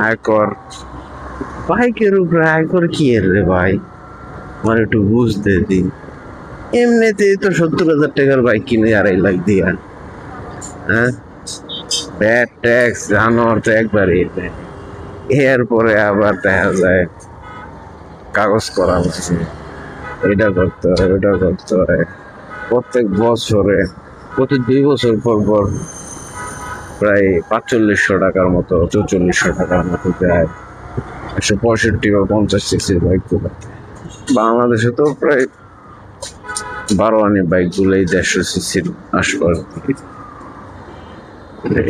আয়কর, বাইকের উপরে আয়কর কি এর রে ভাই, আমার একটু বুঝতে দিন। এমনিতেই তো 70,000 টাকার বাইক কিনে 2.5 লাখ দিয়া, হ্যাঁ, ব্যাট ট্যাক্স জানোয়ার তো একবারই দেয়। এরপরে আবার দেখা যায় কাগজ করা হচ্ছে, এটা করতে হয় ওটা করতে হয়, প্রত্যেক বছরে প্রতি 2 বছর পর পর প্রায় 4500 টাকার মতো 4400 টাকার মতো দেয় 165 বা 50 সিসির বাইক গুলো। বাংলাদেশে তো প্রায় 12 আনি বাইক গুলোই 150 সিসির আশপাশ।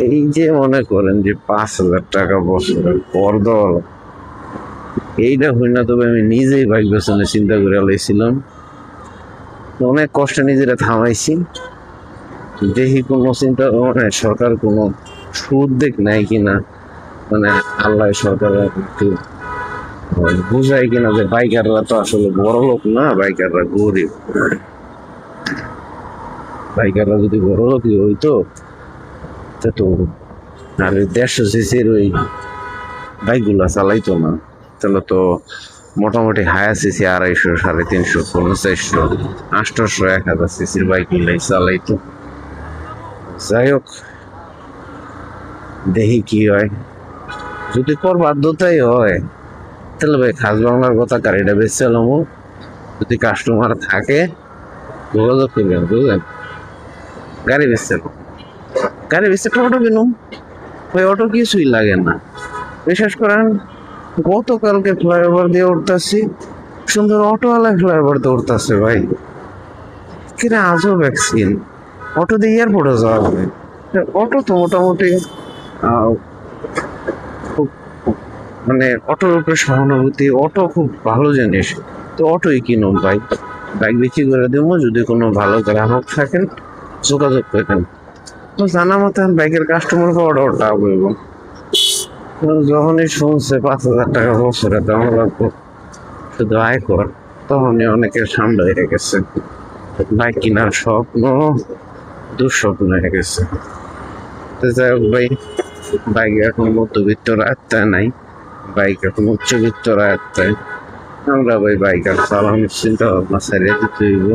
এই যে মনে করেন যে 5,000 টাকা বছরের পর দল, এইটা হই না। তবে আমি নিজেই বাইক বেচনে চিন্তা করে লাইছিলাম, অনেক কষ্টে নিজেরা থামাইছি। দেখি কোনো চিন্তা মানে সরকার কোনো সুদ দেখ নাই কিনা, মানে আল্লাহ সরকার একটু বুঝায় কিনা যে বাইকাররা তো আসলে বড় লোক না, বাইকাররা গরিব। বাইকাররা যদি বড় লোকই হইতো তো আর 150 সিসির ওই বাইকগুলা চালাইতো না, তাহলে তো মোটামুটি হায়ার সিসি 250, 350, 400, 800, 1000 সিসির বাইক গুলাই চালাইতো। যাই হোক, দেখি কি হয়। যদি কর বাধ্যতাই হয় তাহলে ভাই খাস বাংলার কথা গাড়িটা বেচে এলামো। যদি কাস্টমার থাকে যোগাযোগ করবেন, বুঝলেন? গাড়ি বেচছে, গাড়ি বেচছে একটা অটো কিনুম। ওই অটো কিছুই লাগে না, বিশেষ করেন গতকালকে ফ্লাইওভার দিয়ে উঠতেছি, সুন্দর অটোওয়ালা ফ্লাইওভার দিয়ে উঠতেছে ভাই, কিরে আজও ভ্যাকসিন। অটো দিয়ে এয়ারপোর্টে যাওয়া হবে, অটো তো মোটামুটি খুব মানে অটোর উপরে সহানুভূতি, অটো খুব ভালো জিনিস। তো অটোই কিনুন ভাই, বাইক বিক্রি করে দেবো। যদি কোনো ভালো গ্রাহক থাকেন যোগাযোগ করেন। তো জানা মতো বাইকের কাস্টমার পাওয়াটা ওটা বলবো। যখনই শুনছে 5,000 টাকা বছরে দেওয়া লাগবো শুধু আয়কর, তখনই অনেকের সামনে হয়ে গেছে, বাইক কেনার স্বপ্ন দুঃস্বপ্ন হয়ে গেছে। তো যাই হোক ভাই, বাইক এখন মধ্যবিত্ত আয়ত্তায় নাই, বাইক এখন উচ্চবিত্ত আয়ত্তায়। আমরা ভাই বাইক আর চালানোর চিন্তা ভাবনা ছাড়িয়ে দিতে হইব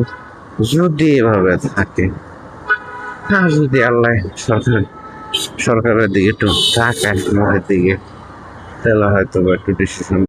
যদি এভাবে থাকে। আর যদি আল্লাহ সরকারের দিকে একটু তাকায় আমাদের দিকে, তাহলে হয়তো একটু ডিসিশন